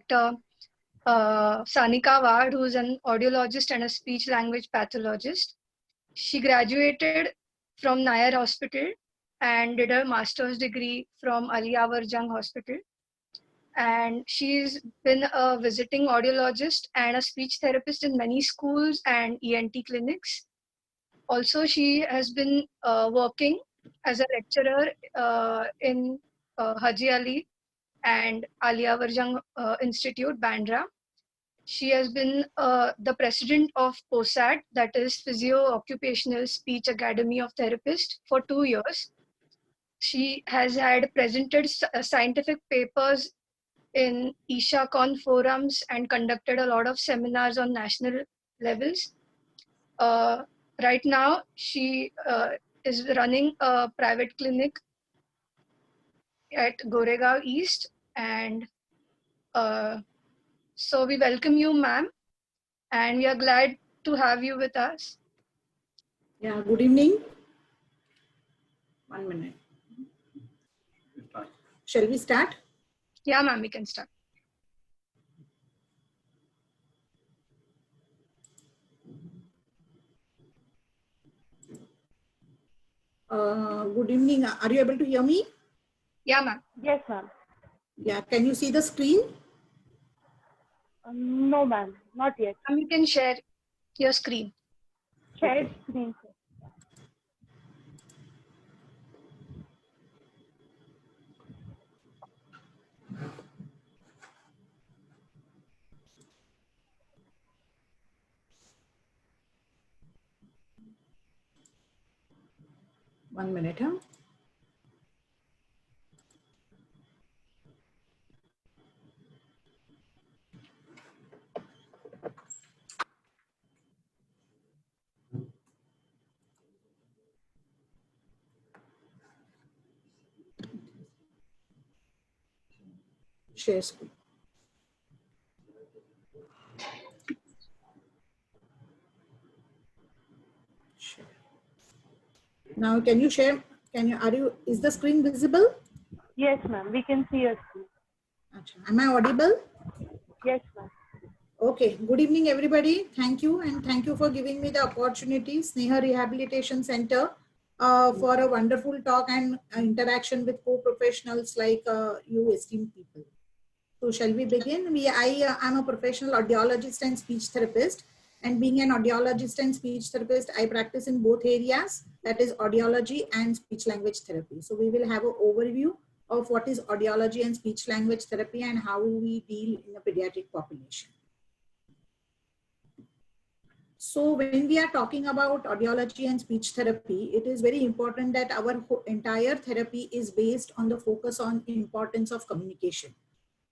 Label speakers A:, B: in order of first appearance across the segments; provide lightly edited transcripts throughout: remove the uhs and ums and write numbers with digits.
A: Dr. Sanika Ward, who's an audiologist and a speech language pathologist. She graduated from Nair Hospital and did her master's degree from Ali Yavar Jung Hospital. And she's been a visiting audiologist and a speech therapist in many schools and ENT clinics. Also, she has been working as a lecturer in Haji Ali and Ali Yavar Jung Institute, Bandra. She has been the president of POSAT, that is Physio-Occupational Speech Academy of Therapists, for 2 years. She has had presented scientific papers in ISHA-Con forums and conducted a lot of seminars on national levels. Right now, she is running a private clinic at Goregaon East, and so we welcome you, ma'am, and we are glad to have you with us.
B: Yeah, good evening. 1 minute. Shall we start?
A: Yeah, ma'am, we can start.
B: Good evening. Are you able to hear me?
A: Yeah, ma'am.
C: Yes, ma'am.
B: Yeah, can you see the screen?
C: No, ma'am, not yet.
A: Ma'am, you can share your screen.
C: Shared screen, sir.
B: One minute, huh? Share screen. Share. Now, can you share? Is the screen visible?
C: Yes, ma'am, we can see your screen.
B: Am I audible?
C: Yes, ma'am.
B: Okay, good evening, everybody. Thank you, and thank you for giving me the opportunity, Sneha Rehabilitation Center, for a wonderful talk and interaction with co-professionals like you esteemed people. So shall we begin? I am a professional audiologist and speech therapist, and being an audiologist and speech therapist, I practice in both areas, that is audiology and speech language therapy. So we will have an overview of what is audiology and speech language therapy and how we deal in a pediatric population. So when we are talking about audiology and speech therapy, it is very important that our entire therapy is based on the focus on importance of communication.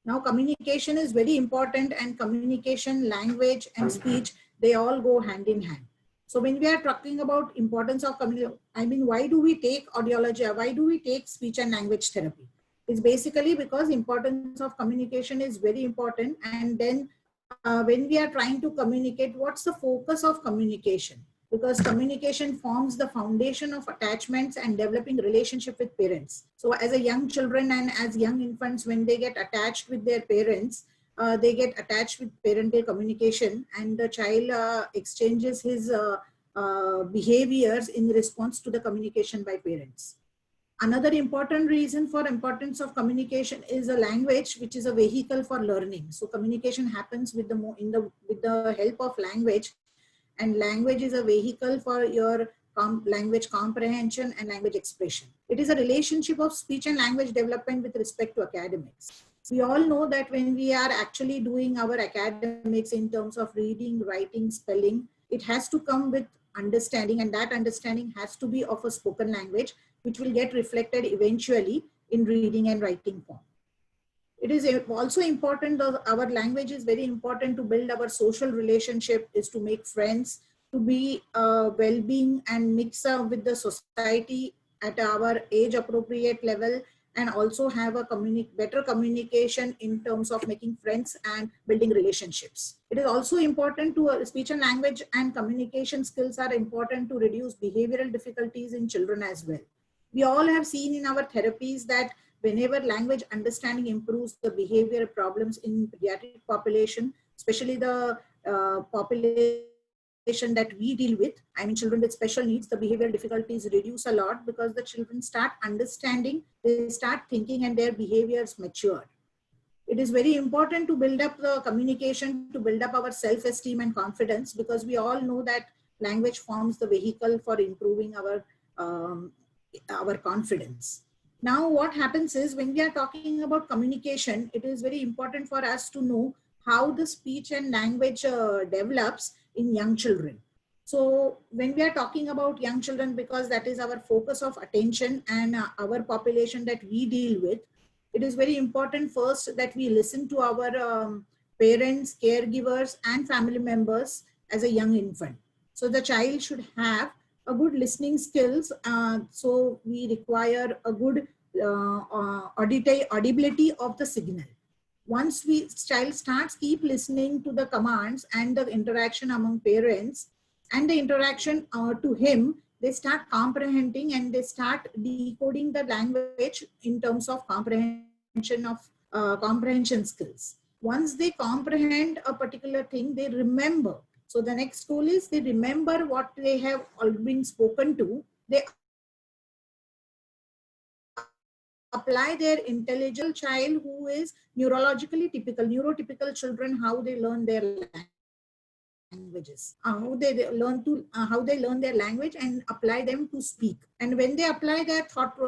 B: Now, communication is very important, and communication, language and speech, they all go hand in hand. So when we are talking about importance of communication, I mean, why do we take audiology? Why do we take speech and language therapy? It's basically because importance of communication is very important. And then when we are trying to communicate, what's the focus of communication? Because communication forms the foundation of attachments and developing relationship with parents. So as a young children and as young infants, when they get attached with their parents, they get attached with parental communication, and the child exchanges his behaviors in response to the communication by parents. Another important reason for importance of communication is a language, which is a vehicle for learning. So communication happens with the help of language, and language is a vehicle for your language comprehension and language expression. It is a relationship of speech and language development with respect to academics. We all know that when we are actually doing our academics in terms of reading, writing, spelling, it has to come with understanding, and that understanding has to be of a spoken language, which will get reflected eventually in reading and writing form. It is also important that our language is very important to build our social relationship, is to make friends, to be well-being and mix up with the society at our age appropriate level, and also have a better communication in terms of making friends and building relationships. It is also important to speech and language and communication skills are important to reduce behavioral difficulties in children as well. We all have seen in our therapies that whenever language understanding improves the behavior problems in pediatric population, especially the population that we deal with, I mean children with special needs, the behavioral difficulties reduce a lot because the children start understanding, they start thinking, and their behaviors mature. It is very important to build up the communication, to build up our self-esteem and confidence, because we all know that language forms the vehicle for improving our confidence. Now, what happens is when we are talking about communication, it is very important for us to know how the speech and language develops in young children. So when we are talking about young children, because that is our focus of attention and our population that we deal with, it is very important first that we listen to our parents, caregivers, and family members as a young infant. So the child should have a good listening skills. So we require a good audibility of the signal. Once child starts keep listening to the commands and the interaction among parents and the interaction to him, they start comprehending and they start decoding the language in terms of comprehension of comprehension skills. Once they comprehend a particular thing, they remember. So the next goal is they remember what they have all been spoken to. They apply their intelligent child who is neurologically typical, neurotypical children, how they learn their languages, how they learn their language and apply them to speak. And when they apply their thought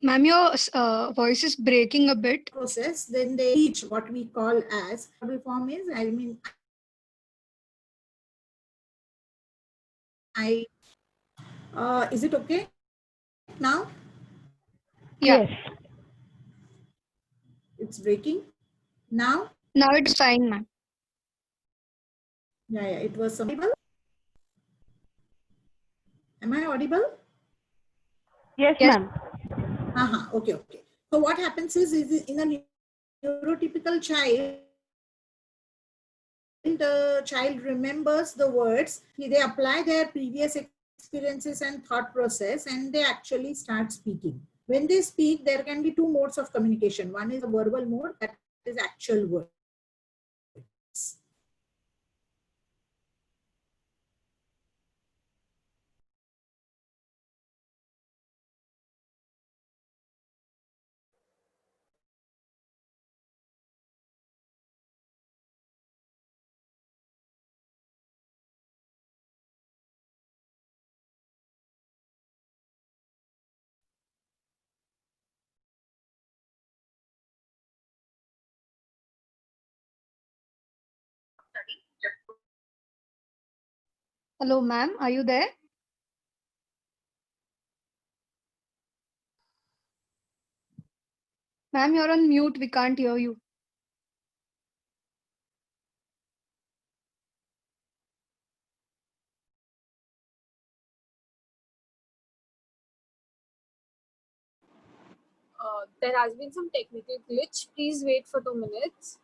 A: Ma'am, your voice is breaking a bit.
B: process, then they teach what we call as form is, is it okay now?
A: Yeah.
C: Yes.
B: It's breaking now.
A: Now it's fine, ma'am.
B: Yeah, it was audible. Am I audible?
C: Yes,
A: Yes.
C: ma'am.
B: Okay. So what happens is in a neurotypical child, the child remembers the words, they apply their previous experiences and thought process, and they actually start speaking. When they speak, there can be two modes of communication. One is a verbal mode, that is actual words.
A: Hello, ma'am. Are you there? Ma'am, you're on mute. We can't hear you.
D: There has been some technical glitch. Please wait for 2 minutes.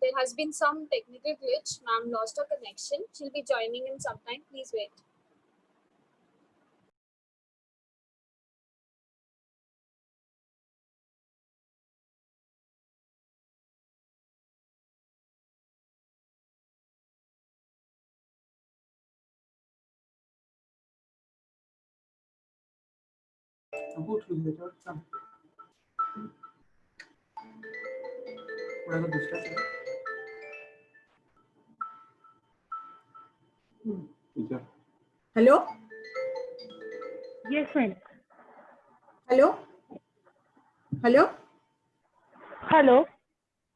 D: There has been some technical glitch. Ma'am lost her connection. She'll be joining in sometime. Please wait.
B: Hello?
C: Yes, ma'am.
B: Hello? Hello?
C: Hello.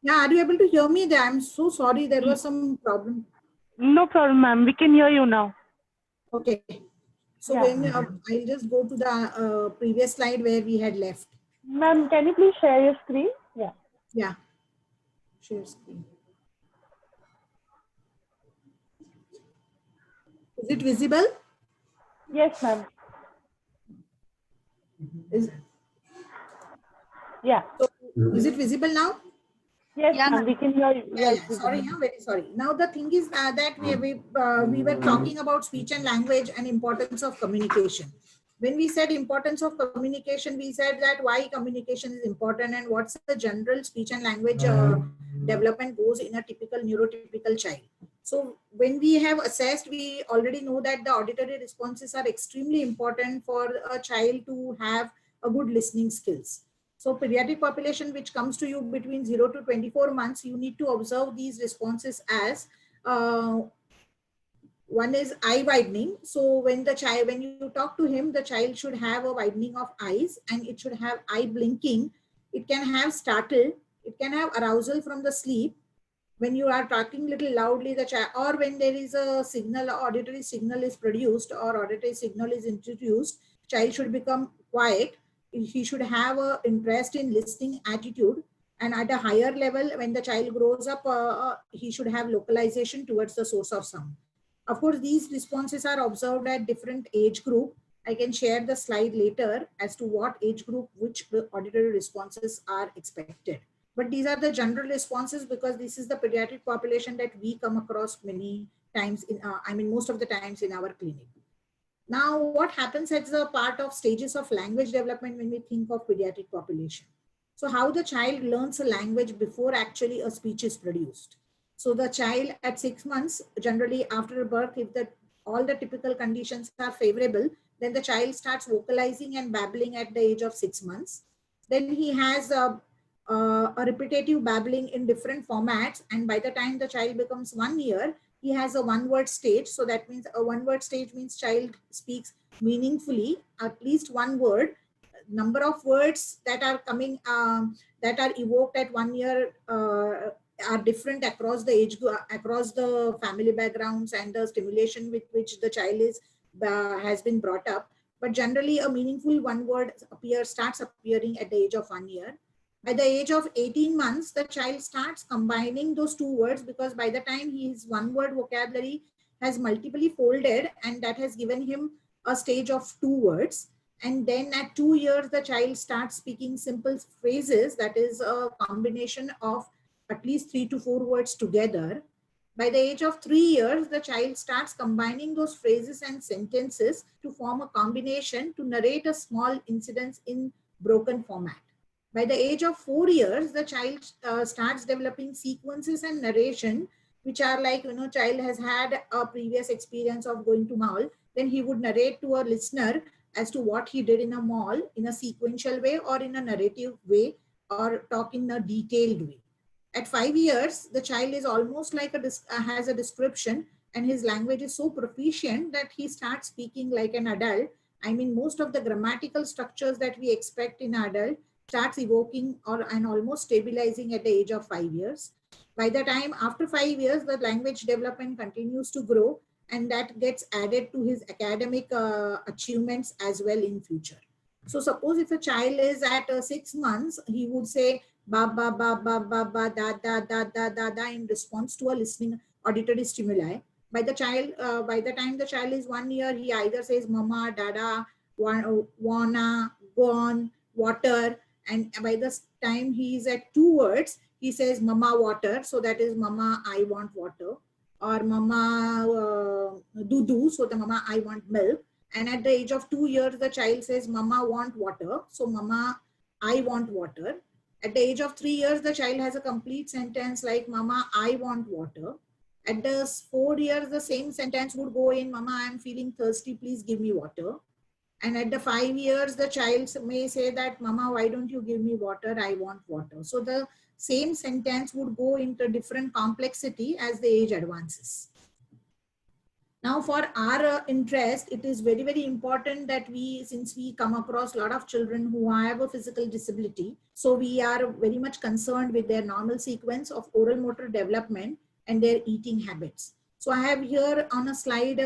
B: Yeah, are you able to hear me? I'm so sorry. There was some problem.
C: No problem, ma'am. We can hear you now.
B: Okay. So
C: Yeah.
B: when I'll just go to the previous slide where we had left.
C: Ma'am, can you please share your screen? Yeah.
B: Yeah. Share screen. Is it visible?
C: Yes, ma'am.
B: Is,
C: Yeah.
B: so, is it visible now?
C: Yes,
A: Yeah,
C: ma'am. We can hear you.
B: Yeah,
C: Yes,
B: yeah. Sorry, yeah, very sorry. Now the thing is that we were talking about speech and language and importance of communication. When we said importance of communication, we said that why communication is important and what's the general speech and language development goes in a typical neurotypical child. So when we have assessed, we already know that the auditory responses are extremely important for a child to have a good listening skills. So pediatric population which comes to you between 0 to 24 months, you need to observe these responses as one is eye widening. So when you talk to him, the child should have a widening of eyes and it should have eye blinking. It can have startle. It can have arousal from the sleep. When you are talking little loudly, the child, or when there is a signal, auditory signal is produced or auditory signal is introduced, child should become quiet. He should have a interest in listening attitude. And at a higher level, when the child grows up, he should have localization towards the source of sound. Of course, these responses are observed at different age group. I can share the slide later as to what age group which auditory responses are expected. But these are the general responses because this is the pediatric population that we come across many times in, most of the times in our clinic. Now, what happens as a part of stages of language development when we think of pediatric population? So how the child learns a language before actually a speech is produced. So the child at 6 months, generally after birth, if all the typical conditions are favorable, then the child starts vocalizing and babbling at the age of 6 months. Then he has a repetitive babbling in different formats. And by the time the child becomes 1 year, he has a one-word stage. So that means a one-word stage means child speaks meaningfully, at least one word. Number of words that are coming, that are evoked at 1 year are different across the age, across the family backgrounds and the stimulation with which the child is has been brought up. But generally a meaningful one word starts appearing at the age of 1 year. By the age of 18 months, the child starts combining those two words because by the time his one word vocabulary has multiply folded and that has given him a stage of 2 words. And then at 2 years, the child starts speaking simple phrases, that is a combination of at least 3 to 4 words together. By the age of 3 years, the child starts combining those phrases and sentences to form a combination to narrate a small incident in broken format. By the age of 4 years, the child starts developing sequences and narration, which are like, child has had a previous experience of going to mall, then he would narrate to a listener as to what he did in a mall in a sequential way or in a narrative way or talk in a detailed way. At 5 years, the child is almost like has a description and his language is so proficient that he starts speaking like an adult. I mean, most of the grammatical structures that we expect in adult starts evoking and almost stabilizing at the age of 5 years. By the time after 5 years, the language development continues to grow and that gets added to his academic achievements as well in future. So suppose if a child is at 6 months, he would say ba ba ba ba ba ba da da da da da da in response to a listening auditory stimuli. By the time the child is 1 year, he either says mama, dada, wanna, gone, water, and by the time he is at 2 words, he says mama water, so that is mama I want water, or mama dudu, so the mama I want milk. And at the age of 2 years, the child says mama want water, so mama I want water. At the age of 3 years, the child has a complete sentence like mama I want water. At the 4 years, the same sentence would go in mama I am feeling thirsty, please give me water. And at the 5 years, the child may say that mama why don't you give me water, I want water. So the same sentence would go into different complexity as the age advances. Now for our interest, it is very, very important that we, since we come across a lot of children who have a physical disability, so we are very much concerned with their normal sequence of oral motor development and their eating habits. So I have here on a slide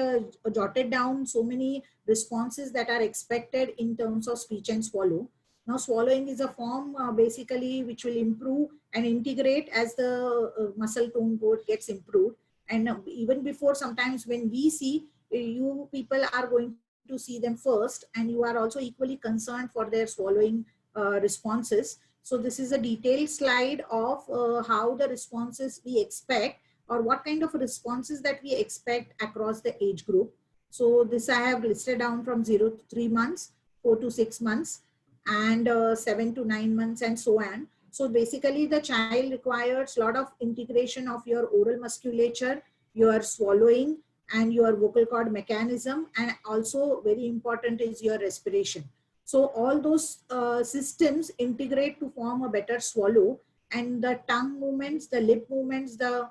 B: jotted down so many responses that are expected in terms of speech and swallow. Now swallowing is a form basically which will improve and integrate as the muscle tone code gets improved. And even before, sometimes when we see, you people are going to see them first, and you are also equally concerned for their swallowing responses. So this is a detailed slide of how the responses we expect, or what kind of responses that we expect across the age group. So this I have listed down from 0 to 3 months, 4 to 6 months, and 7 to 9 months, and so on. So basically the child requires a lot of integration of your oral musculature, your swallowing, and your vocal cord mechanism, and also very important is your respiration. So all those systems integrate to form a better swallow, and the tongue movements, the lip movements, the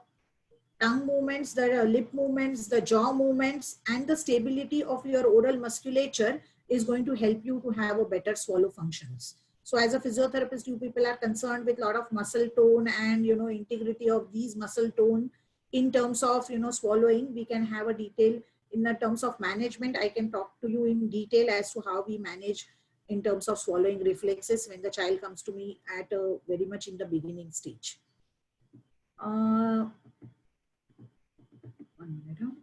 B: tongue movements, the lip movements, the jaw movements, and the stability of your oral musculature is going to help you to have a better swallow functions. So as a physiotherapist, you people are concerned with a lot of muscle tone and, you know, integrity of these muscle tone in terms of, you know, swallowing. We can have a detail in the terms of management. I can talk to you in detail as to how we manage in terms of swallowing reflexes when the child comes to me at very much in the beginning stage. One minute.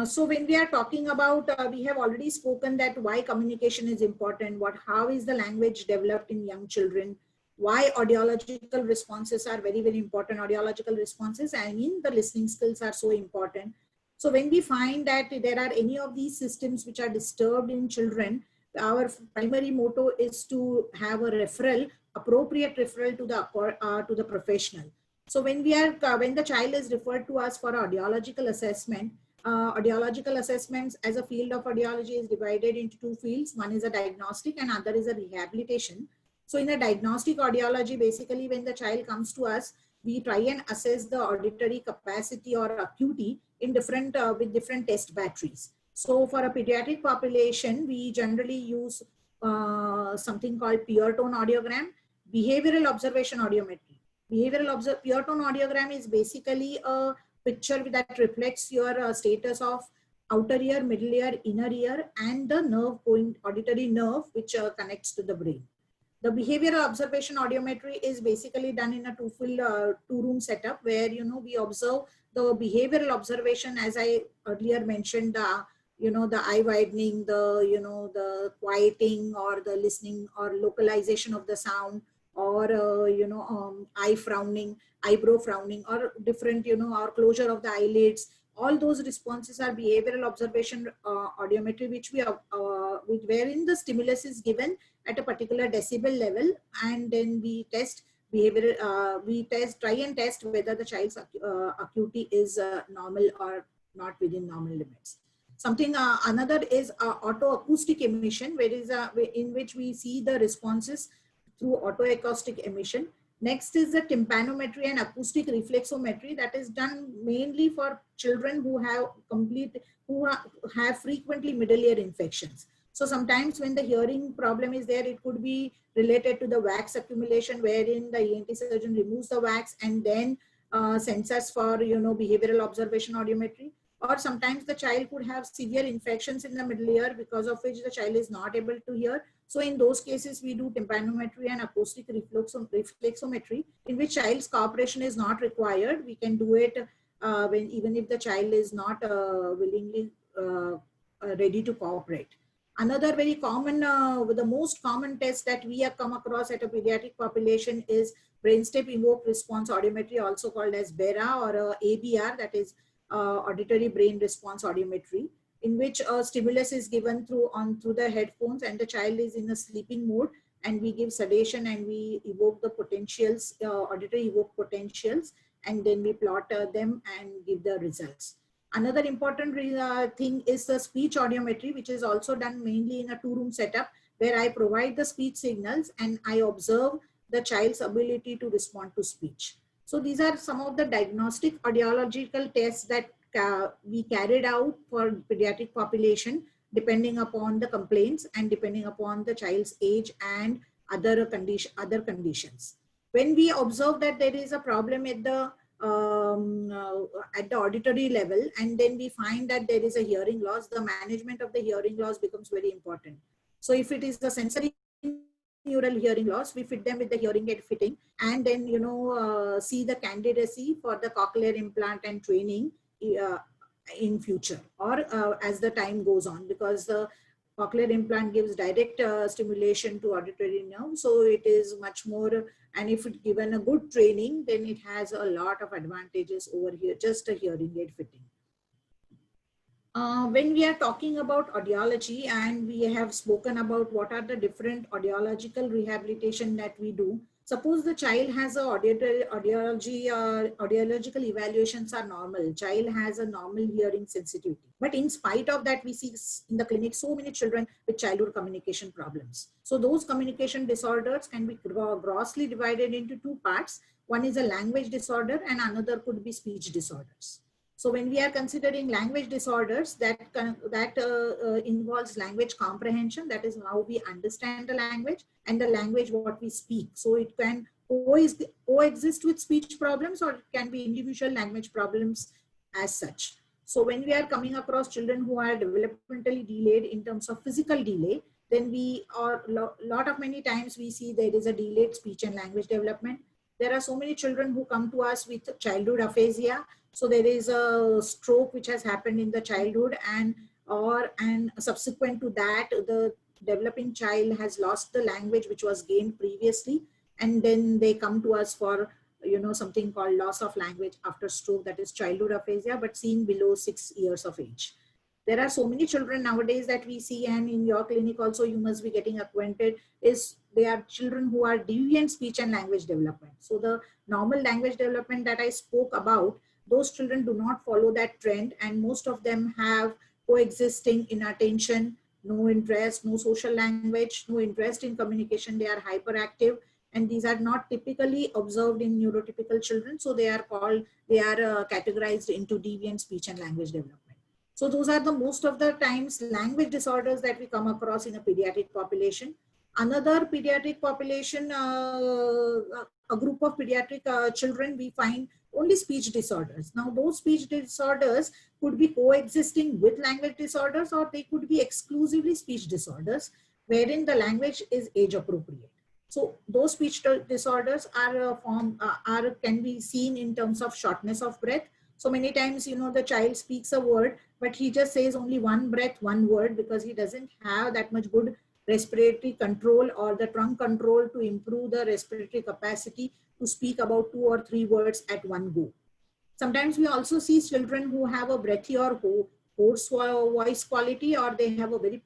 B: So when we are talking about, we have already spoken that why communication is important, how is the language developed in young children, why audiological responses are very, very important. Audiological responses, I mean the listening skills are so important. So when we find that there are any of these systems which are disturbed in children, our primary motto is to have a referral, appropriate referral to the professional. So when the child is referred to us for audiological assessment, audiological assessments as a field of audiology is divided into two fields. One is a diagnostic and other is a rehabilitation. So in a diagnostic audiology, basically when the child comes to us, we try and assess the auditory capacity or acuity in different with different test batteries. So for a pediatric population, we generally use something called pure tone audiogram, behavioral observation audiometry. Pure tone audiogram is basically a picture that reflects your status of outer ear, middle ear, inner ear, and the nerve auditory nerve which connects to the brain. The behavioral observation audiometry is basically done in a two-room setup where, you know, we observe the behavioral observation, as I earlier mentioned, the eye widening, the quieting or the listening or localization of the sound, or eye frowning, eyebrow frowning, or different, or closure of the eyelids. All those responses are behavioral observation audiometry, which wherein the stimulus is given at a particular decibel level, and then we test try and test whether the child's acuity is normal or not within normal limits. Another is autoacoustic emission, in which we see the responses through autoacoustic emission. Next is the tympanometry and acoustic reflexometry, that is done mainly for children who have frequently middle ear infections. So sometimes when the hearing problem is there, it could be related to the wax accumulation, wherein the ENT surgeon removes the wax and then sends us for behavioral observation audiometry. Or sometimes the child could have severe infections in the middle ear, because of which the child is not able to hear. So in those cases, we do tympanometry and acoustic reflexometry, in which child's cooperation is not required. We can do it even if the child is not willingly ready to cooperate. Another very common, the most common test that we have come across at a pediatric population is brainstem evoked response audiometry, also called as BERA or ABR, that is auditory brain response audiometry, in which a stimulus is given through the headphones and the child is in a sleeping mode, and we give sedation and we evoke the potentials, auditory evoke potentials, and then we plot them and give the results. Another important thing is the speech audiometry, which is also done mainly in a 2-room setup, where I provide the speech signals and I observe the child's ability to respond to speech. So these are some of the diagnostic audiological tests that we carried out for pediatric population, depending upon the complaints and depending upon the child's age and other conditions. When we observe that there is a problem at the auditory level, and then we find that there is a hearing loss, the management of the hearing loss becomes very important. So if it is the sensory neural hearing loss, we fit them with the hearing aid fitting, and then see the candidacy for the cochlear implant and training in future, or as the time goes on, because the cochlear implant gives direct stimulation to auditory nerve, so it is much more, and if it given a good training, then it has a lot of advantages over here, just a hearing aid fitting. When we are talking about audiology, and we have spoken about what are the different audiological rehabilitation that we do. Suppose the child has a audiological evaluations are normal. Child has a normal hearing sensitivity. But in spite of that, we see in the clinic so many children with childhood communication problems. So those communication disorders can be grossly divided into 2 parts. One is a language disorder and another could be speech disorders. So when we are considering language disorders, that involves language comprehension, that is how we understand the language, and the language what we speak. So it can coexist with speech problems, or it can be individual language problems as such. So when we are coming across children who are developmentally delayed in terms of physical delay, then we are many times we see there is a delayed speech and language development. There are so many children who come to us with childhood aphasia. So there is a stroke which has happened in the childhood, and subsequent to that, the developing child has lost the language which was gained previously, and then they come to us for something called loss of language after stroke, that is childhood aphasia, but seen below 6 years of age. There are so many children nowadays that we see, and in your clinic also you must be getting acquainted, they are children who are deviant speech and language development. So the normal language development that I spoke about, those children do not follow that trend, and most of them have coexisting inattention, no interest, no social language, no interest in communication. They are hyperactive, and these are not typically observed in neurotypical children. So they are categorized into deviant speech and language development. So those are the most of the times language disorders that we come across in a pediatric population. Another pediatric population, a group of pediatric children, we find only speech disorders. Now those speech disorders could be coexisting with language disorders, or they could be exclusively speech disorders, wherein the language is age appropriate. So those speech disorders can be seen in terms of shortness of breath. So many times, the child speaks a word, but he just says only one breath, one word, because he doesn't have that much good respiratory control or the trunk control to improve the respiratory capacity to speak about 2 or 3 words at one go. Sometimes we also see children who have a breathy or hoarse voice quality, or they have a very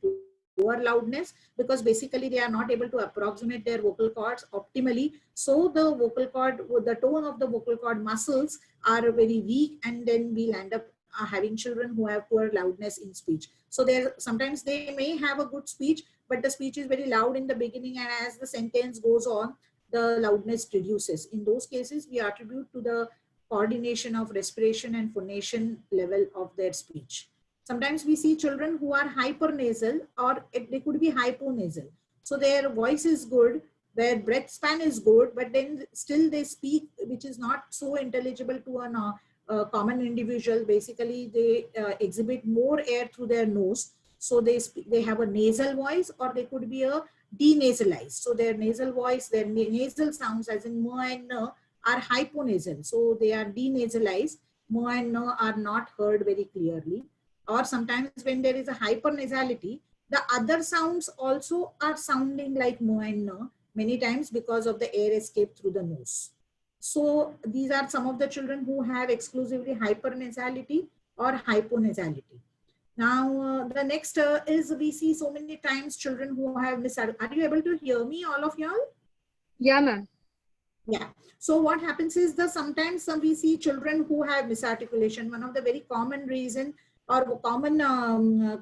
B: poor loudness, because basically they are not able to approximate their vocal cords optimally. So the vocal cord, the tone of the vocal cord muscles are very weak, and then we'll end up having children who have poor loudness in speech. So sometimes they may have a good speech, but the speech is very loud in the beginning, and as the sentence goes on, the loudness reduces. In those cases, we attribute to the coordination of respiration and phonation level of their speech. Sometimes we see children who are hypernasal, or they could be hyponasal. So their voice is good, their breath span is good, but then still they speak, which is not so intelligible to a common individual. Basically, they exhibit more air through their nose. So they have a nasal voice, or they could be a denasalized. So their nasal voice, their nasal sounds as in mo and n are hyponasal. So they are denasalized. Mo and n are not heard very clearly. or sometimes when there is a hypernasality, the other sounds also are sounding like mo and n many times because of the air escape through the nose. So these are some of the children who have exclusively hypernasality or hyponasality. Now, the next is we see so many times children who have are you able to hear me, all of y'all?
A: Yeah, ma'am.
B: Yeah. So what happens is sometimes we see children who have misarticulation. One of the very common reason or common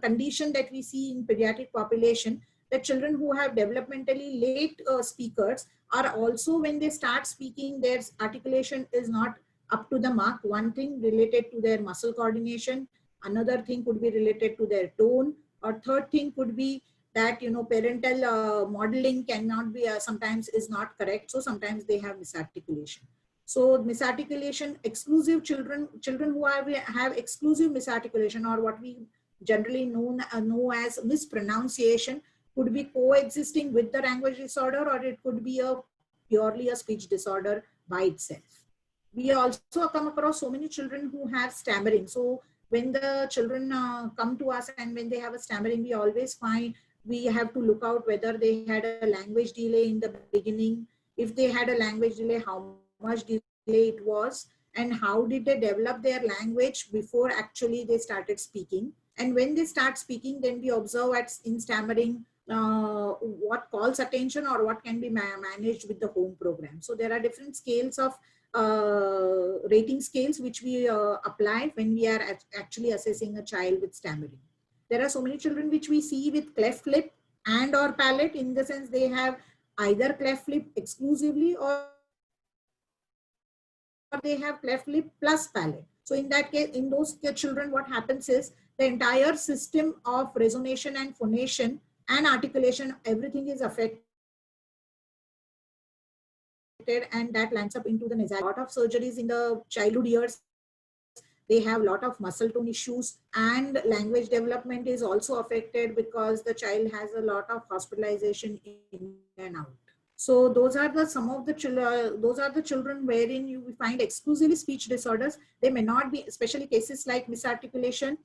B: condition that we see in pediatric population, that children who have developmentally late speakers are also, when they start speaking, their articulation is not up to the mark. One thing related to their muscle coordination, another thing could be related to their tone, or third thing could be that parental modeling cannot be sometimes is not correct, so sometimes they have misarticulation. So misarticulation, exclusive children who have exclusive misarticulation, or what we generally know as mispronunciation, could be coexisting with the language disorder, or it could be purely a speech disorder by itself. We also come across so many children who have stammering. So when the children come to us and when they have a stammering, we always find we have to look out whether they had a language delay in the beginning. If they had a language delay, how much delay it was, and how did they develop their language before actually they started speaking. And when they start speaking, then we observe in stammering what calls attention or what can be managed with the home program. So there are different scales of rating scales which we apply when we are actually assessing a child with stammering. There are so many children which we see with cleft lip and or palate, in the sense they have either cleft lip exclusively or they have cleft lip plus palate. So in that case, in those children, what happens is the entire system of resonation and phonation and articulation, everything is affected, and that lands up into the nasal. A lot of surgeries in the childhood years, they have a lot of muscle tone issues, and language development is also affected because the child has a lot of hospitalization in and out. So those are some of the children. Those are the children wherein you find exclusively speech disorders. They may not be, especially cases like misarticulation,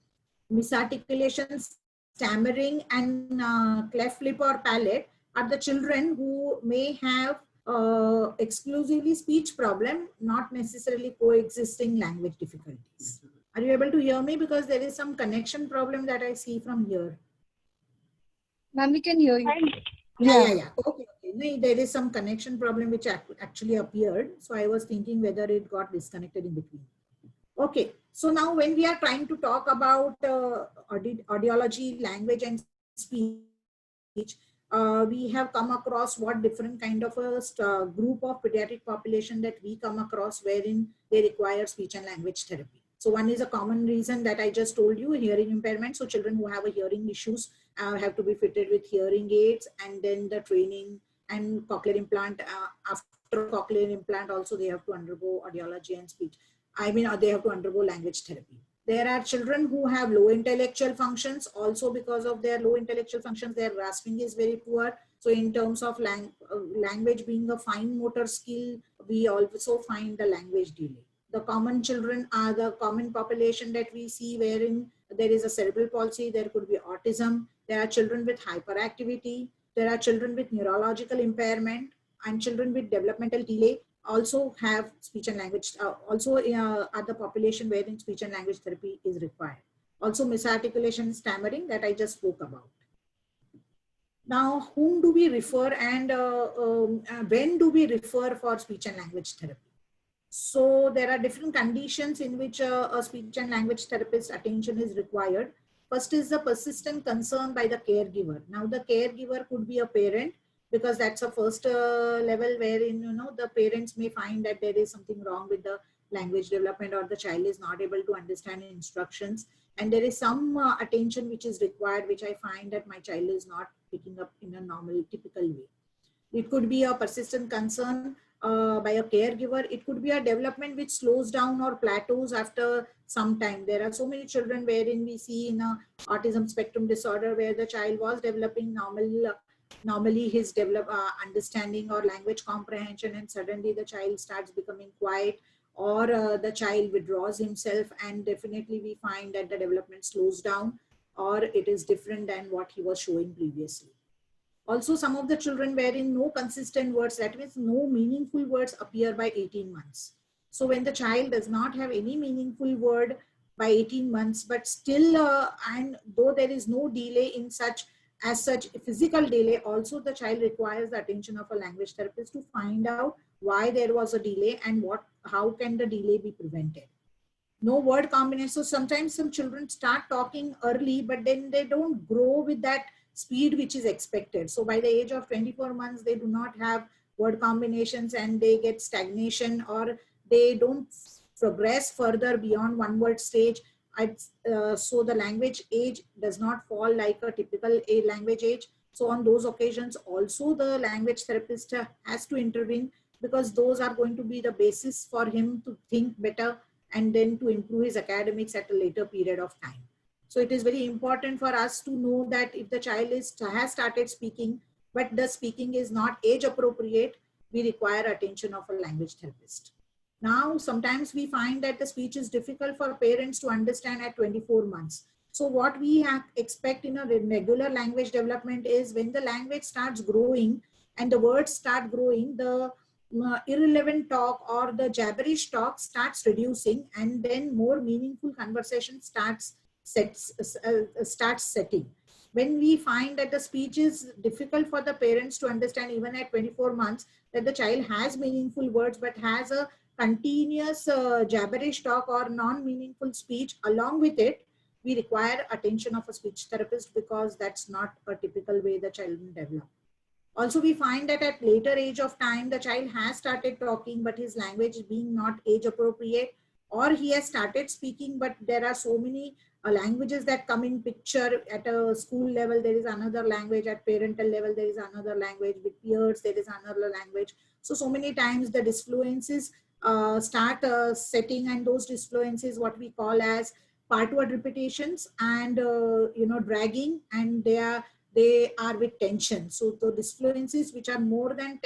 B: stammering, and cleft lip or palate are the children who may have exclusively speech problem, not necessarily coexisting language difficulties. Are you able to hear me? Because there is some connection problem that I see from here.
A: Ma'am, we can hear you.
B: Yeah. Okay. No, there is some connection problem which actually appeared. So I was thinking whether it got disconnected in between. Okay. So now when we are trying to talk about audiology, language and speech, we have come across what different kind of a group of pediatric population that we come across wherein they require speech and language therapy. So one is a common reason that I just told you, hearing impairment. So children who have a hearing issues have to be fitted with hearing aids, and then the training and cochlear implant. After cochlear implant also they have to undergo audiology and speech. They have to undergo language therapy. There are children who have low intellectual functions. Also because of their low intellectual functions, their grasping is very poor. So in terms of language being a fine motor skill, we also find the language delay. The common children are the common population that we see wherein there is a cerebral palsy, there could be autism, there are children with hyperactivity, there are children with neurological impairment, and children with developmental delay also have speech and language, also are the population wherein speech and language therapy is required. Also misarticulation, stammering that I just spoke about. Now, whom do we refer, and when do we refer for speech and language therapy? So there are different conditions in which a speech and language therapist attention is required. First is the persistent concern by the caregiver. Now the caregiver could be a parent, because that's a first level wherein the parents may find that there is something wrong with the language development, or the child is not able to understand instructions, and there is some attention which is required, which I find that my child is not picking up in a normal, typical way. It could be a persistent concern by a caregiver. It could be a development which slows down or plateaus after some time. There are so many children wherein we see in a autism spectrum disorder where the child was developing normally his understanding or language comprehension, and suddenly the child starts becoming quiet, or the child withdraws himself, and definitely we find that the development slows down or it is different than what he was showing previously. Also, some of the children wherein no consistent words, that means no meaningful words, appear by 18 months. So when the child does not have any meaningful word by 18 months, but still, and though there is no delay in such physical delay, also the child requires the attention of a language therapist to find out why there was a delay and how can the delay be prevented. No word combination. So sometimes some children start talking early, but then they don't grow with that speed which is expected. So by the age of 24 months, they do not have word combinations and they get stagnation, or they don't progress further beyond one word stage. So the language age does not fall like a typical language age. So on those occasions, also the language therapist has to intervene, because those are going to be the basis for him to think better and then to improve his academics at a later period of time. So it is very important for us to know that if the child has started speaking, but the speaking is not age appropriate, we require attention of a language therapist. Now, sometimes we find that the speech is difficult for parents to understand at 24 months. So what we expect in a regular language development is when the language starts growing and the words start growing, the irrelevant talk or the jabberish talk starts reducing, and then more meaningful conversation starts setting. When we find that the speech is difficult for the parents to understand even at 24 months, that the child has meaningful words but has a continuous jabberish talk or non-meaningful speech along with it, we require attention of a speech therapist, because that's not a typical way the child will develop. Also, we find that at later age of time, the child has started talking, but his language being not age appropriate, or he has started speaking, but there are so many languages that come in picture. At a school level, there is another language. At parental level, there is another language. With peers, there is another language. So many times the disfluences start setting, and those disfluences, what we call as part word repetitions and dragging, and they are with tension. So the disfluencies which are more than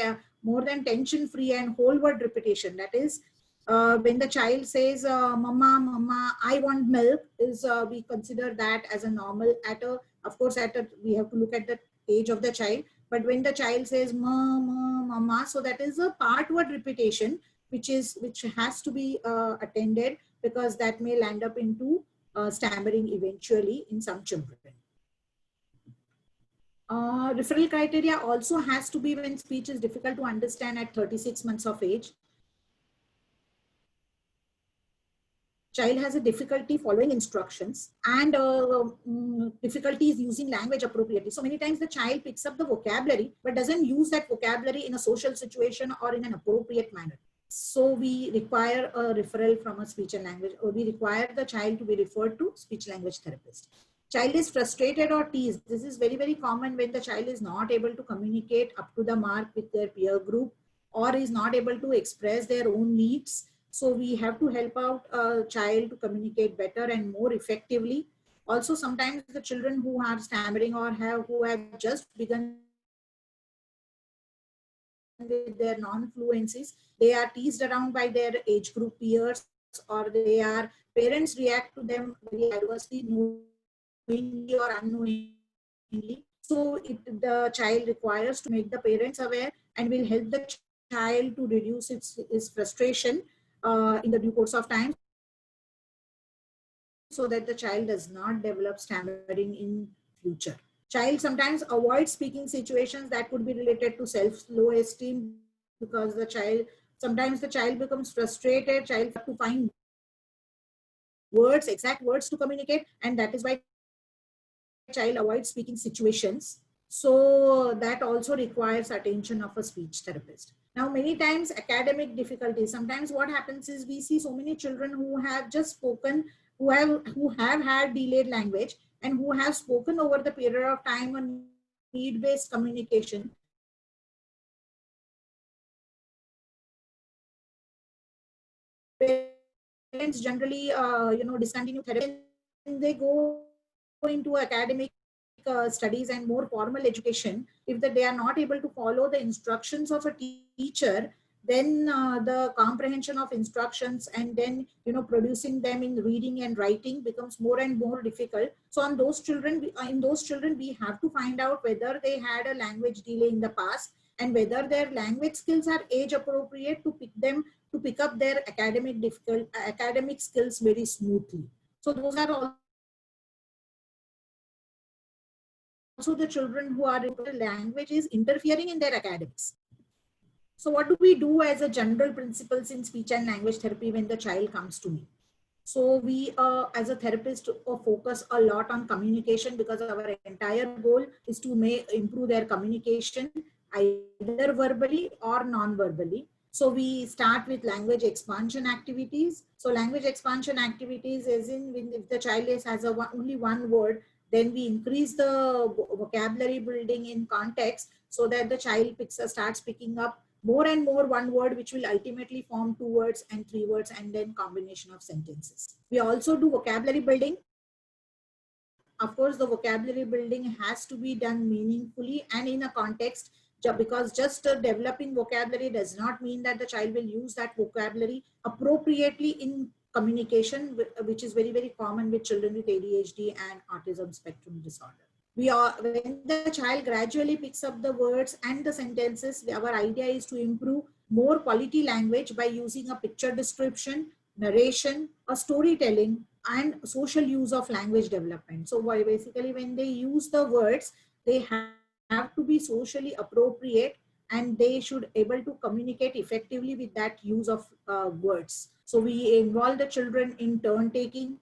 B: tension free and whole word repetition, that is when the child says mama mama I want milk, is we consider that as a normal. Of course we have to look at the age of the child, but when the child says mama mama, so that is a part word repetition which has to be attended, because that may land up into stammering eventually in some children. Referral criteria also has to be when speech is difficult to understand at 36 months of age. Child has a difficulty following instructions and difficulties using language appropriately. So many times the child picks up the vocabulary but doesn't use that vocabulary in a social situation or in an appropriate manner. So we require a referral from a speech and language, or we require the child to be referred to speech language therapist. Child is frustrated or teased. This is very, very common when the child is not able to communicate up to the mark with their peer group, or is not able to express their own needs. So we have to help out a child to communicate better and more effectively. Also, sometimes the children who are stammering or who have just begun with their non-fluencies, they are teased around by their age group peers, or parents react to them very adversely, knowingly or unknowingly. So the child requires to make the parents aware, and will help the child to reduce its frustration in the due course of time, so that the child does not develop stammering in future. Child sometimes avoids speaking situations that could be related to low esteem, because sometimes the child becomes frustrated, child have to find exact words to communicate, and that is why child avoids speaking situations. So that also requires attention of a speech therapist. Now, many times academic difficulties. Sometimes what happens is we see so many children who have just spoken, who have had delayed language, and who have spoken over the period of time on need-based communication. Parents generally, discontinue therapy, and they go into academic studies and more formal education. If they are not able to follow the instructions of a teacher, then the comprehension of instructions, and then producing them in reading and writing becomes more and more difficult. So on those children, in those children, we have to find out whether they had a language delay in the past and whether their language skills are age appropriate to pick up their academic skills very smoothly. So those are also the children who are language is interfering in their academics. So what do we do as a general principles in speech and language therapy when the child comes to me? So we, as a therapist, focus a lot on communication, because our entire goal is to improve their communication, either verbally or non-verbally. So we start with language expansion activities. So language expansion activities is if the child has only one word, then we increase the vocabulary building in context so that the child starts picking up more and more one word, which will ultimately form 2 words and 3 words, and then combination of sentences. We also do vocabulary building. Of course, the vocabulary building has to be done meaningfully and in a context, because just developing vocabulary does not mean that the child will use that vocabulary appropriately in communication, which is very, very common with children with ADHD and autism spectrum disorder. When the child gradually picks up the words and the sentences, our idea is to improve more quality language by using a picture description, narration, a storytelling, and social use of language development. So basically, when they use the words, they have to be socially appropriate, and they should able to communicate effectively with that use of words. So we involve the children in turn taking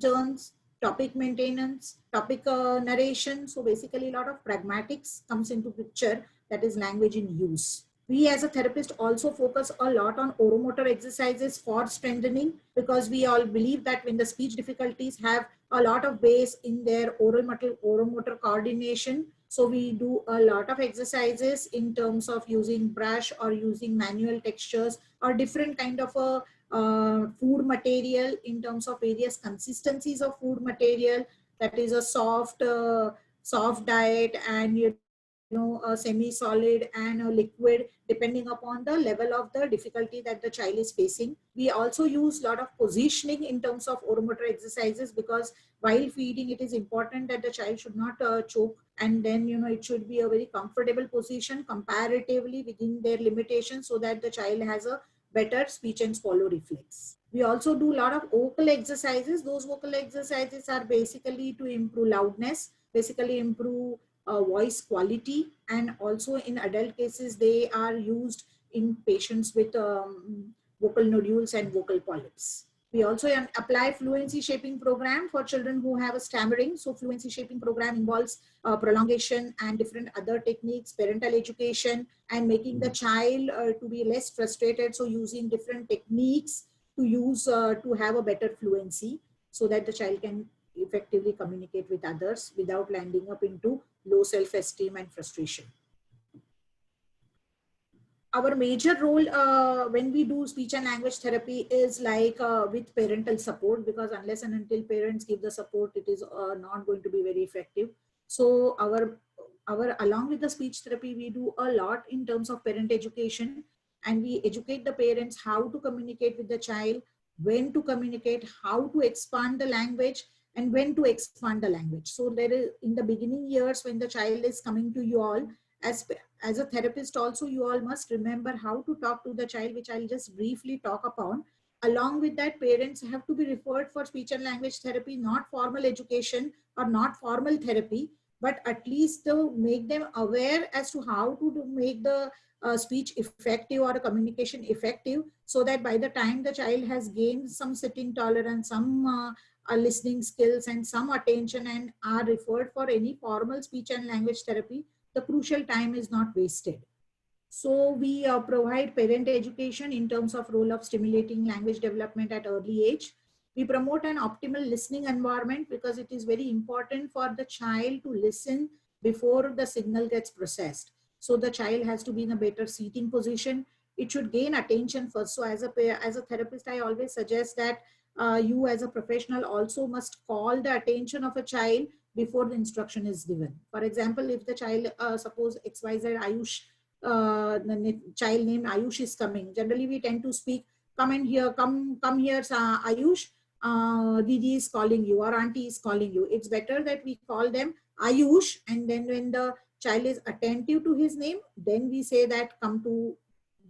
B: turns, topic maintenance, topic narration. So basically a lot of pragmatics comes into picture, that is language in use. We as a therapist also focus a lot on oromotor exercises for strengthening, because we all believe that when the speech difficulties have a lot of base in their oromotor coordination. So we do a lot of exercises in terms of using brush or using manual textures or different kind of a food material in terms of various consistencies of food material, that is a soft diet, and a semi-solid and a liquid, depending upon the level of the difficulty that the child is facing. We also use a lot of positioning in terms of oromotor exercises, because while feeding, it is important that the child should not choke, and then it should be a very comfortable position comparatively within their limitations, so that the child has a better speech and swallow reflex. We also do a lot of vocal exercises. Those vocal exercises are basically to improve loudness, basically improve voice quality, and also in adult cases they are used in patients with vocal nodules and vocal polyps. We also apply fluency shaping program for children who have a stammering. So fluency shaping program involves prolongation and different other techniques, parental education, and making the child to be less frustrated. So using different techniques to use to have a better fluency, so that the child can effectively communicate with others without landing up into low self-esteem and frustration. Our major role when we do speech and language therapy is like with parental support, because unless and until parents give the support, it is not going to be very effective. So along with the speech therapy, we do a lot in terms of parent education, and we educate the parents how to communicate with the child, when to communicate, how to expand the language, and when to expand the language. So there is, in the beginning years when the child is coming to you all, as a therapist also, you all must remember how to talk to the child, which I'll just briefly talk upon. Along with that, parents have to be referred for speech and language therapy, not formal education or not formal therapy, but at least to make them aware as to how to make the speech effective or communication effective, so that by the time the child has gained some sitting tolerance, some listening skills, and some attention, and are referred for any formal speech and language therapy, the crucial time is not wasted. So we provide parent education in terms of role of stimulating language development at early age. We promote an optimal listening environment, because it is very important for the child to listen before the signal gets processed. So the child has to be in a better seating position. It should gain attention first. So as a therapist, I always suggest that you as a professional also must call the attention of a child before the instruction is given. For example, if the child, suppose XYZ Ayush child named Ayush is coming, generally we tend to speak, come and here, come here, Ayush, Didi is calling you or auntie is calling you. It's better that we call them Ayush, and then when the child is attentive to his name, then we say that come to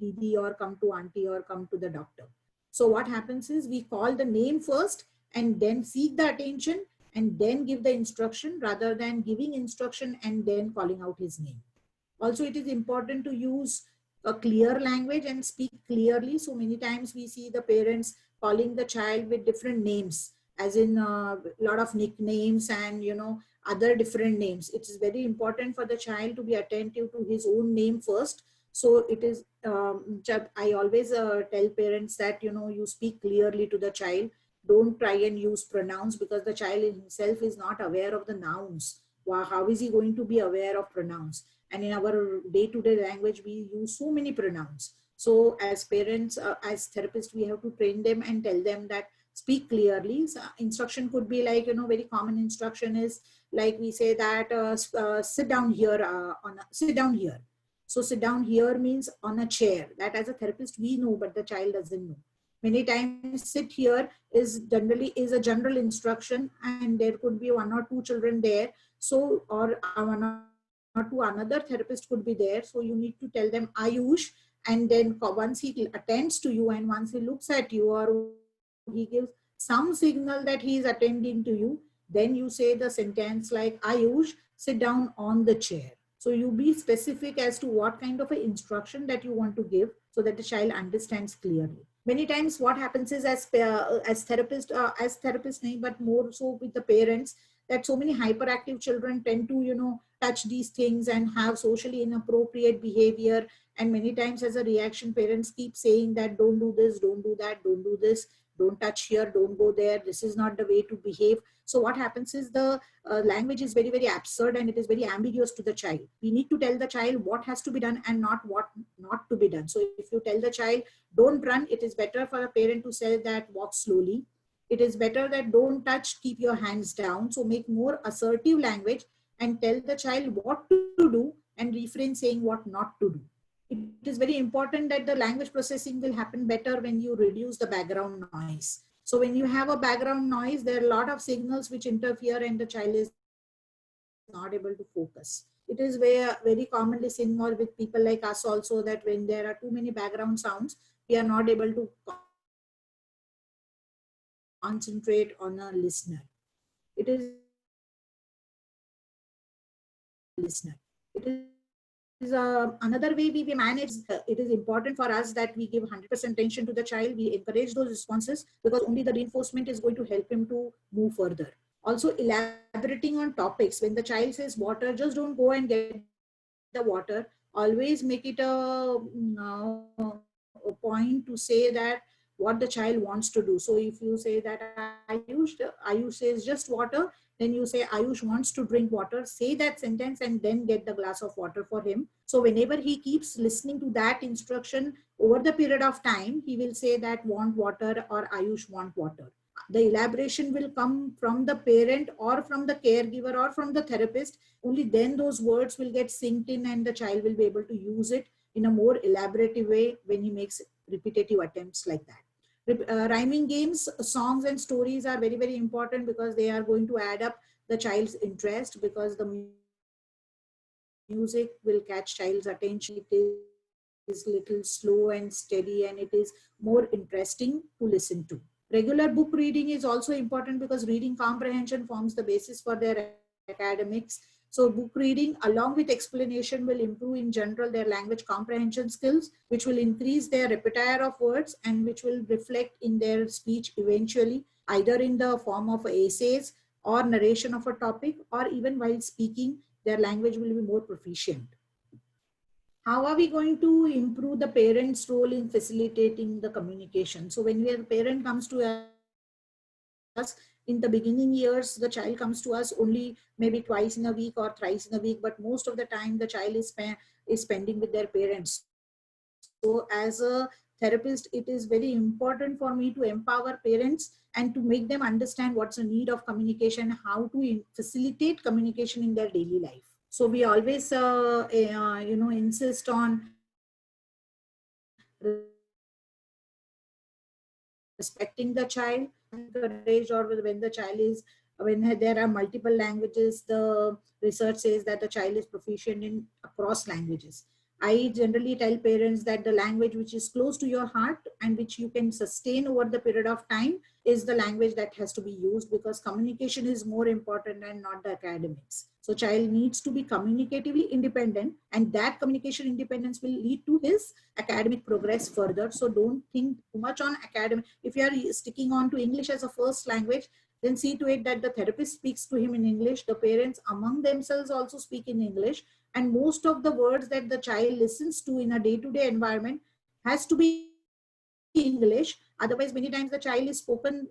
B: Didi or come to auntie or come to the doctor. So what happens is we call the name first and then seek the attention and then give the instruction, rather than giving instruction and then calling out his name. Also, it is important to use a clear language and speak clearly. So many times we see the parents calling the child with different names, as in a lot of nicknames and, you know, other different names. It is very important for the child to be attentive to his own name first. So it is, I always tell parents that, you know, you speak clearly to the child. Don't try and use pronouns, because the child himself is not aware of the nouns. How is he going to be aware of pronouns? And in our day-to-day language, we use so many pronouns. So as parents, as therapists, we have to train them and tell them that speak clearly. So instruction could be like, you know, very common instruction is like we say that sit down here, sit down here. So sit down here means on a chair. That as a therapist we know, but the child doesn't know. Many times sit here is generally is a general instruction, and there could be one or two children there. So, or one or two another therapist could be there. So you need to tell them Ayush, and then once he attends to you and once he looks at you or he gives some signal that he is attending to you, then you say the sentence like Ayush, sit down on the chair. So you be specific as to what kind of an instruction that you want to give so that the child understands clearly. Many times what happens is as therapists, but more so with the parents, that so many hyperactive children tend to, you know, touch these things and have socially inappropriate behavior. And many times as a reaction, parents keep saying that don't do this, don't do that, don't do this, don't touch here, don't go there, this is not the way to behave. So what happens is the language is very, very absurd and it is very ambiguous to the child. We need to tell the child what has to be done and not what not to be done. So if you tell the child don't run, it is better for a parent to say that walk slowly. It is better that don't touch, keep your hands down. So make more assertive language and tell the child what to do and refrain saying what not to do. It is very important that the language processing will happen better when you reduce the background noise. So when you have a background noise, there are a lot of signals which interfere and the child is not able to focus. It is very commonly seen more with people like us also, that when there are too many background sounds, we are not able to concentrate on a listener. It is another way we manage. It is important for us that we give 100% attention to the child. We encourage those responses because only the reinforcement is going to help him to move further. Also elaborating on topics. When the child says water, just don't go and get the water. Always make it a point to say that what the child wants to do. So if you say that Ayush says just water, then you say Ayush wants to drink water, say that sentence and then get the glass of water for him. So whenever he keeps listening to that instruction over the period of time, he will say that want water or Ayush want water. The elaboration will come from the parent or from the caregiver or from the therapist. Only then those words will get synced in and the child will be able to use it in a more elaborative way when he makes repetitive attempts like that. Rhyming games, songs and stories are very, very important because they are going to add up the child's interest, because the music will catch child's attention. It is little slow and steady and it is more interesting to listen to. Regular book reading is also important because reading comprehension forms the basis for their academics. So book reading along with explanation will improve in general their language comprehension skills, which will increase their repertoire of words and which will reflect in their speech eventually, either in the form of essays or narration of a topic, or even while speaking, their language will be more proficient. How are we going to improve the parent's role in facilitating the communication? So when a parent comes to us, in the beginning years, the child comes to us only maybe twice in a week or thrice in a week, but most of the time the child is spending with their parents. So as a therapist, it is very important for me to empower parents and to make them understand what's the need of communication, how to facilitate communication in their daily life. So we always, insist on respecting the child, encouraged, or when the child is, when there are multiple languages, the research says that the child is proficient in across languages. I generally tell parents that the language which is close to your heart and which you can sustain over the period of time is the language that has to be used, because communication is more important and not the academics. So child needs to be communicatively independent, and that communication independence will lead to his academic progress further. So don't think too much on academic. If you are sticking on to English as a first language, then see to it that the therapist speaks to him in English, the parents among themselves also speak in English, and most of the words that the child listens to in a day-to-day environment has to be English. Otherwise, many times the child is spoken,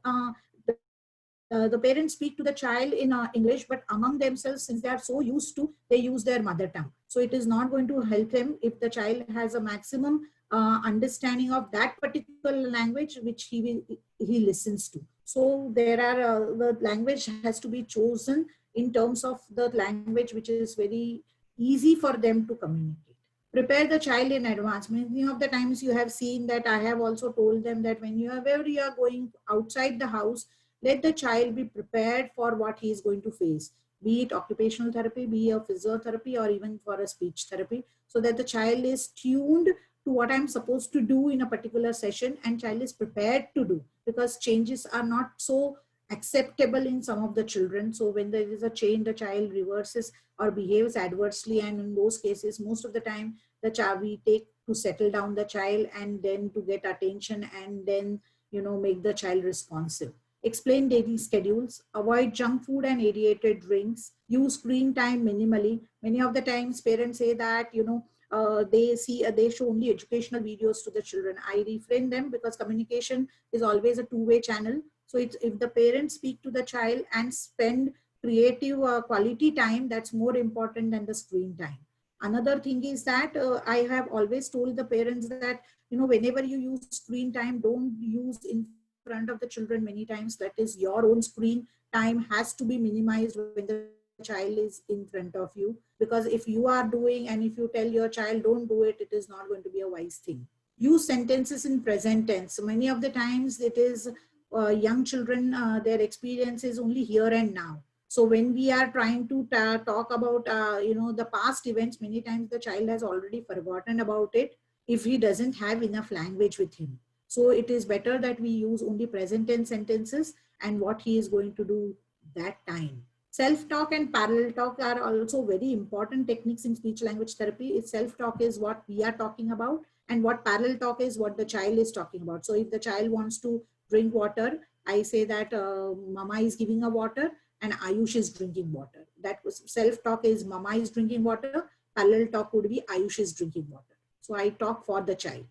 B: the parents speak to the child in English, but among themselves, since they are so used to, they use their mother tongue. So it is not going to help them if the child has a maximum understanding of that particular language which he listens to. So there are, the language has to be chosen in terms of the language which is very easy for them to communicate. Prepare the child in advance. Many of the times you have seen that I have also told them that whenever you are going outside the house, let the child be prepared for what he is going to face, be it occupational therapy, be a physiotherapy, or even for a speech therapy, so that the child is tuned to what I'm supposed to do in a particular session, and child is prepared to do, because changes are not so acceptable in some of the children. So when there is a change, the child reverses or behaves adversely, and in those cases, most of the time, the child we take to settle down the child and then to get attention and then make the child responsive. Explain daily schedules, avoid junk food and aerated drinks, use screen time minimally. Many of the times parents say that, they show only educational videos to the children. I refrain them, because communication is always a two-way channel. So it's, if the parents speak to the child and spend creative quality time, that's more important than the screen time. Another thing is that I have always told the parents that, whenever you use screen time, don't use in front of the children many times. That is, your own screen time has to be minimized when the child is in front of you, because if you are doing and if you tell your child don't do it, it is not going to be a wise thing. Use sentences in present tense. So many of the times it is young children, their experience is only here and now. So when we are trying to talk about the past events, many times the child has already forgotten about it if he doesn't have enough language with him. So it is better that we use only present tense sentences and what he is going to do that time. Self-talk and parallel talk are also very important techniques in speech language therapy. Self-talk is what we are talking about, and what parallel talk is what the child is talking about. So if the child wants to drink water, I say that Mama is giving a water and Ayush is drinking water. That was self-talk is Mama is drinking water. Parallel talk would be Ayush is drinking water. So I talk for the child.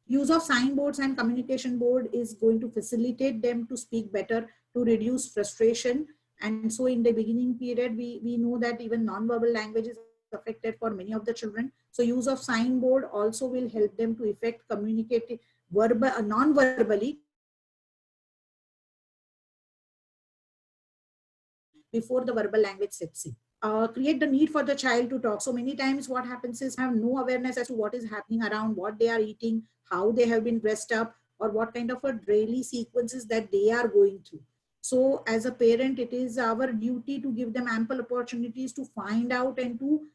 B: Use of signboards and communication board is going to facilitate them to speak better, to reduce frustration. And so in the beginning period, we know that even non-verbal language is affected for many of the children. So use of signboard also will help them to effect communicate non-verbally before the verbal language sets in. Create the need for the child to talk. So many times what happens is have no awareness as to what is happening around, what they are eating, how they have been dressed up, or what kind of a daily sequences that they are going through. So as a parent, it is our duty to give them ample opportunities to find out and to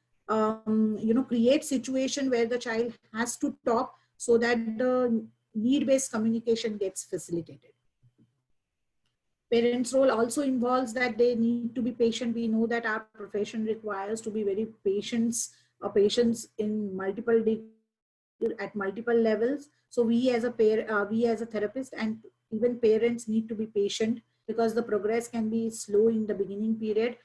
B: create situation where the child has to talk, so that the need-based communication gets facilitated. Parents' role also involves that they need to be patient. We know that our profession requires to be very patience in at multiple levels. So we as a therapist and even parents need to be patient, because the progress can be slow in the beginning period.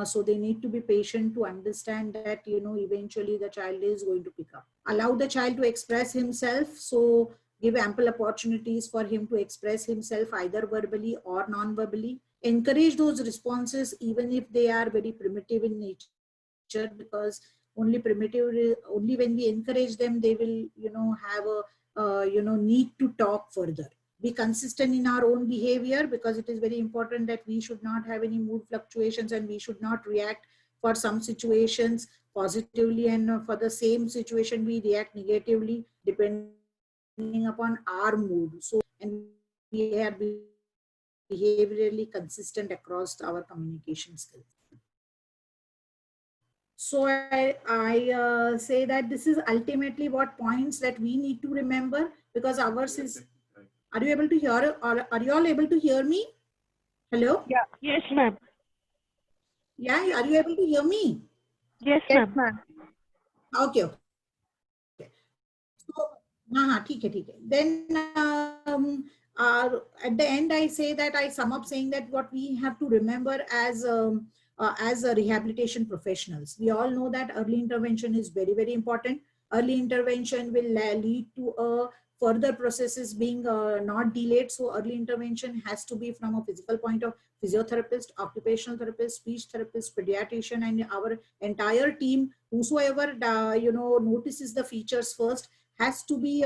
B: So they need to be patient to understand that eventually the child is going to pick up. Allow the child to express himself. So give ample opportunities for him to express himself either verbally or non-verbally. Encourage those responses even if they are very primitive in nature, because only when we encourage them, they will have a need to talk further. Be consistent in our own behavior, because it is very important that we should not have any mood fluctuations and we should not react For some situations positively, and for the same situation we react negatively depending upon our mood. So, and we are behaviorally consistent across our communication skills. So I say that this is ultimately what points that we need to remember, because ours is. Are you able to hear? Or are you all able to hear me? Hello?
C: Yeah. Yes, ma'am.
B: Yeah, are you able to hear me?
C: Yes,
A: Yes,
C: ma'am.
A: ma'am.
B: Okay. So, ठीक है. Then at the end, I say that I sum up saying that what we have to remember as a rehabilitation professionals, we all know that early intervention is very, very important. Early intervention will lead to further processes being not delayed. So early intervention has to be from a physical point of physiotherapist, occupational therapist, speech therapist, pediatrician, and our entire team, whosoever notices the features first, has to be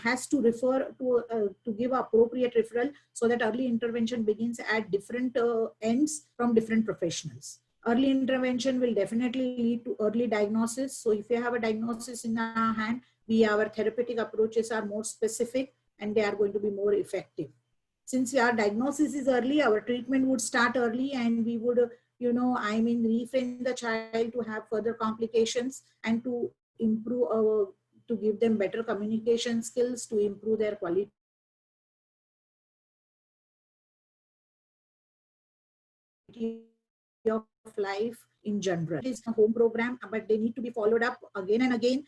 B: has to refer to give appropriate referral, so that early intervention begins at different ends from different professionals. Early intervention will definitely lead to early diagnosis. So if you have a diagnosis in our hand, our therapeutic approaches are more specific and they are going to be more effective. Since our diagnosis is early, our treatment would start early, and we would refrain the child to have further complications, and to improve to give them better communication skills, to improve their quality of life in general. It is a home program, but they need to be followed up again and again.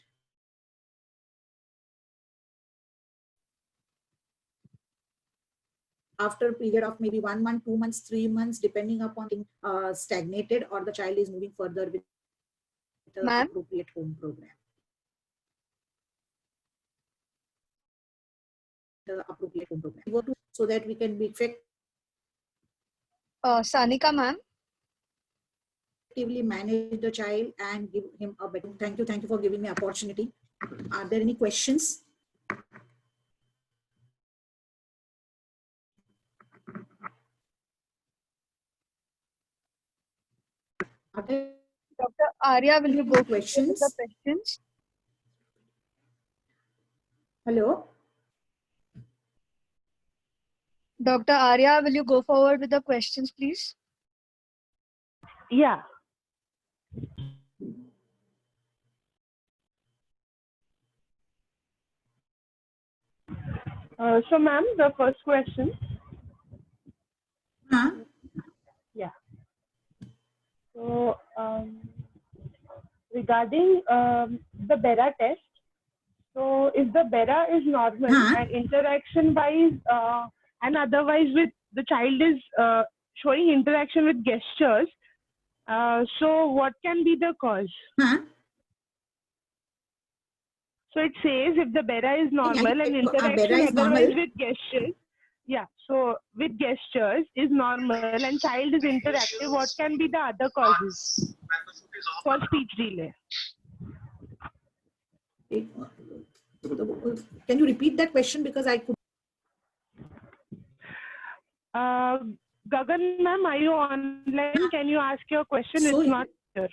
B: After a period of maybe 1 month, 2 months, 3 months, depending upon stagnated, or the child is moving further with the appropriate home program. So that we can be effectively
A: Sanika ma'am.
B: manage the child and give him a better. Thank you for giving me opportunity. Are there any questions?
A: Dr. Arya, will you go with the
B: questions?
A: questions?
B: Hello?
A: Dr. Arya, will you go forward with the questions, please?
C: Yeah. So, ma'am, the first question. Yeah. So, regarding the BERA test, so if the BERA is normal and interaction-wise and otherwise with the child is showing interaction with gestures, so what can be the cause? So it says if the BERA is normal and interaction otherwise with gestures, yeah, so with gestures is normal and child is interactive, what can be the other causes for speech delay?
B: Can you repeat that question, because I could.
C: Gagan ma'am, are you online? Can you ask your question?
B: So
C: it's not clear.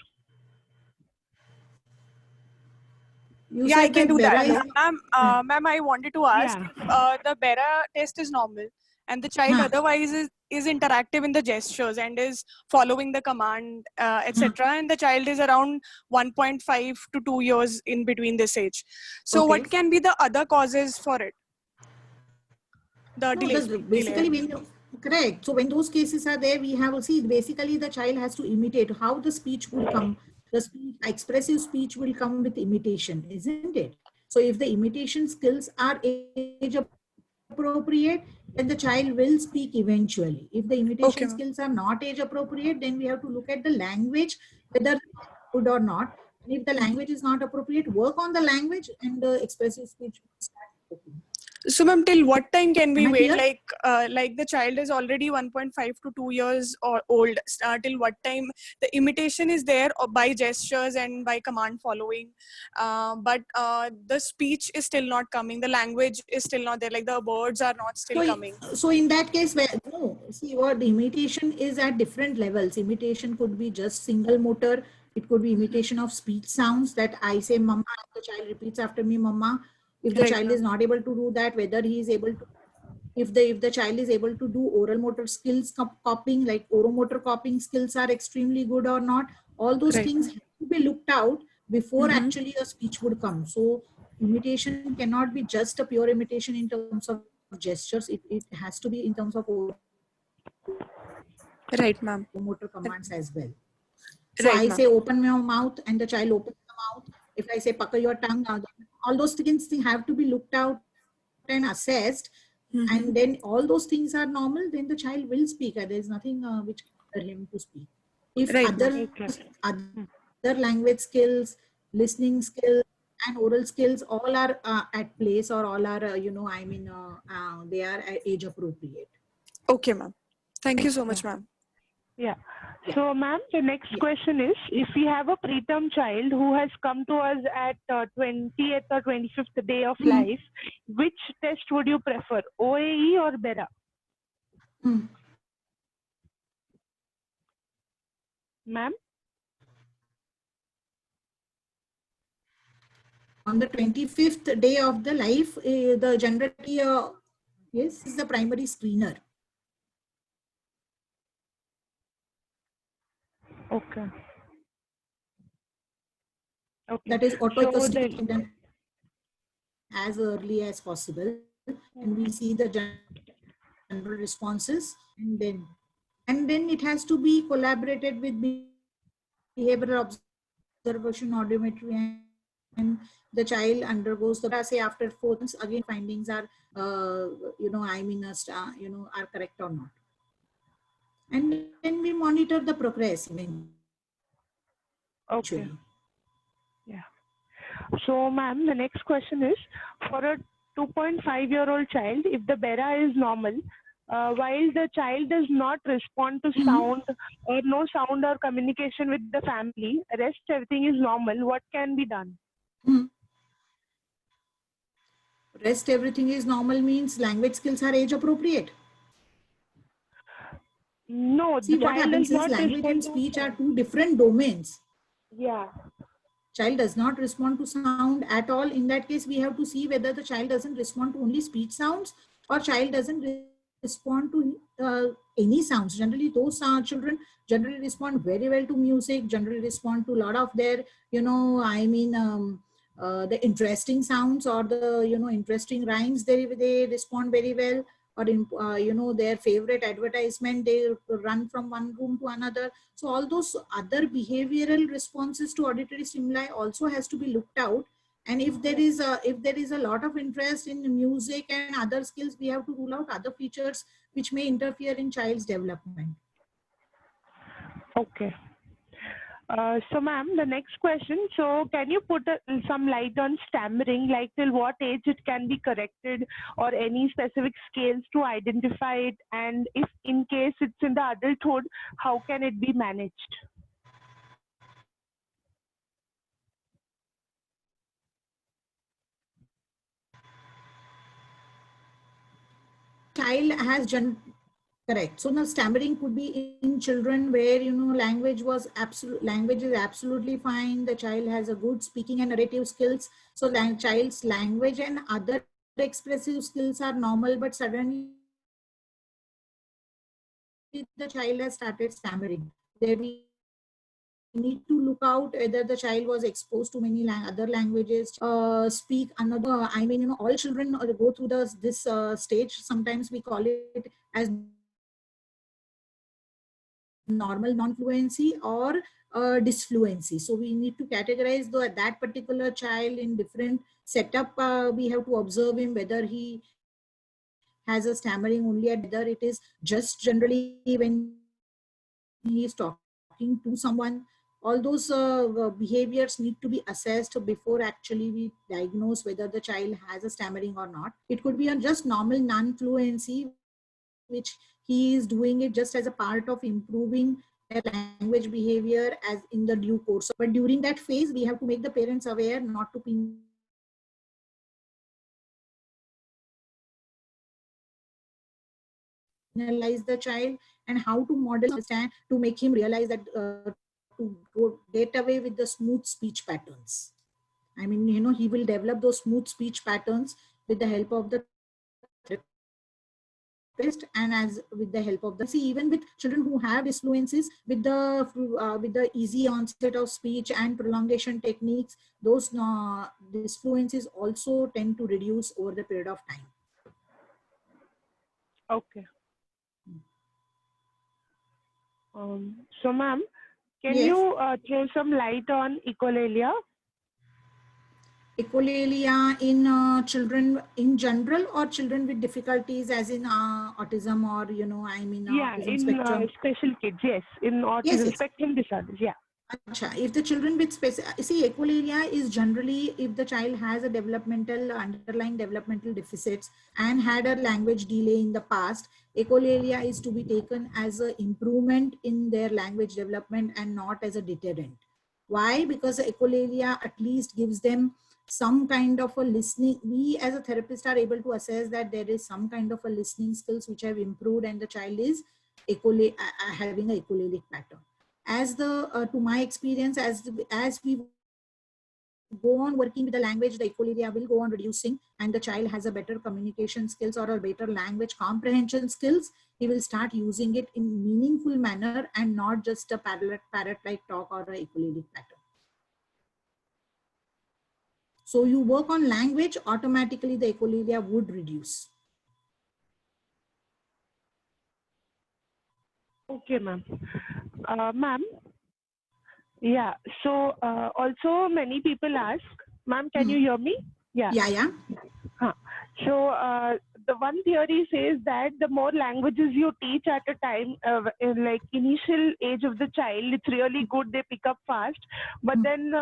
E: Yeah, I can do that. Ma'am, I wanted to ask if the BERA test is normal and the child otherwise is interactive in the gestures and is following the command, etc. And the child is around 1.5 to 2 years in between this age. So what can be the other causes for it? The delays.
B: Basically, correct. So when those cases are there, we have basically the child has to imitate how the speech will come. The speech, expressive speech will come with imitation, isn't it? So if the imitation skills are age appropriate, then the child will speak eventually. If the imitation skills are not age appropriate, then we have to look at the language, whether good or not. And if the language is not appropriate, work on the language, and the expressive speech will start working.
E: So, ma'am, till what time can we
B: Am I
E: wait?
B: clear?
E: Like the child is already 1.5 to 2 years or old. Till what time the imitation is there by gestures and by command following, but the speech is still not coming. The language is still not there. Like the words are not still coming.
B: So in that case, no, see what imitation is at different levels. Imitation could be just single motor. It could be imitation of speech sounds that I say mama, the child repeats after me mama. If the
E: Right,
B: child
E: ma'am.
B: is not able to do that, whether he is able to, if the child is able to do oral motor skills copying, like oromotor copying skills are extremely good or not, all those
E: Right.
B: things have to be looked out before
E: Mm-hmm.
B: actually a speech would come. So imitation cannot be just a pure imitation in terms of gestures. It has to be in terms of
E: Right, ma'am.
B: motor commands as well. So
E: Right,
B: I
E: ma'am.
B: say open your mouth and the child opens the mouth. If I say pucker your tongue, all those things have to be looked out and assessed.
E: Mm-hmm.
B: And then all those things are normal, then the child will speak. There is nothing which can him to speak. If
E: Right, ma'am.
B: other language skills, listening skills, and oral skills all are at place, or all are, they are age appropriate.
E: Okay, ma'am. Thank you so much, ma'am.
C: Yeah. So, ma'am, the next question is, if we have a preterm child who has come to us at 20th or 25th day of life, which test would you prefer, OAE or BERA? Ma'am?
B: On the 25th day of the life, the generally, yes, is the primary screener.
C: Okay. Okay.
B: That is
C: So
B: autoacoustic done as early as possible, and we see the general responses, and then it has to be collaborated with behavioral observation, audiometry, and the child undergoes the say after 4 months again findings are are correct or not, and then we monitor the progress eventually.
C: Okay. Yeah. So, ma'am, the next question is, for a 2.5-year-old child, if the BERA is normal, while the child does not respond to sound or no sound or communication with the family, rest everything is normal, what can be done?
B: Rest everything is normal means language skills are age appropriate.
C: No,
B: See,
C: the
B: what
C: child
B: happens
C: does
B: is
C: not
B: language and
C: respond to
B: speech are
C: sound.
B: two different domains.
C: Yeah.
B: Child does not respond to sound at all. In that case, we have to see whether the child doesn't respond to only speech sounds, or child doesn't respond to any sounds. Generally, those children generally respond very well to music, generally respond to a lot of their, the interesting sounds or the, interesting rhymes, they respond very well. Or in, their favorite advertisement, they run from one room to another. So all those other behavioral responses to auditory stimuli also has to be looked out. And if there is a lot of interest in music and other skills, we have to rule out other features which may interfere in child's development.
C: Okay. So, ma'am, the next question. So, can you put some light on stammering, like till what age it can be corrected, or any specific scales to identify it? And if in case it's in the adulthood, how can it be managed?
B: Child has correct. So now stammering could be in children where, language is absolutely fine. The child has a good speaking and narrative skills. So child's language and other expressive skills are normal, but suddenly the child has started stammering. There we need to look out whether the child was exposed to many other languages, speak another. All children go through this stage. Sometimes we call it as normal non-fluency or disfluency. So we need to categorize that particular child in different setup. We have to observe him whether he has a stammering only at whether it is just generally when he is talking to someone, all those behaviors need to be assessed before actually we diagnose whether the child has a stammering or not. It could be a just normal non-fluency, which he is doing it just as a part of improving their language behavior as in the due course. But during that phase, we have to make the parents aware not to penalize the child, and how to model understand to make him realize that to get away with the smooth speech patterns. I mean, you know, he will develop those smooth speech patterns with the help of the therapist and as with the help of the, see, even with children who have disfluencies, with the easy onset of speech and prolongation techniques, those disfluencies also tend to reduce over the period of time.
C: Okay. So, ma'am, can
B: Yes.
C: you throw some light on echolalia?
B: Echolalia in children in general, or children with difficulties as in autism, or, you know, I mean,
C: Yeah,
B: autism
C: in
B: spectrum.
C: special kids, yes, in autism
B: Yes.
C: spectrum disorders, yeah.
B: If the children with see, echolalia is generally if the child has a developmental underlying developmental deficits and had a language delay in the past, echolalia is to be taken as an improvement in their language development and not as a deterrent. Why? Because echolalia at least gives them some kind of a listening. We as a therapist are able to assess that there is some kind of a listening skills which have improved and the child is having a echolalic pattern. As the to my experience, as we go on working with the language, the echolalia will go on reducing, and the child has a better communication skills or a better language comprehension skills. He will start using it in meaningful manner and not just a parrot-like talk or a echolalic pattern. So you work on language, automatically the echolalia would reduce.
C: Okay, ma'am. Ma'am, yeah, so also many people ask, ma'am, can you hear me? Yeah.
B: Yeah.
C: So the one theory says that the more languages you teach at a time, like initial age of the child, it's really good, they pick up fast. But then,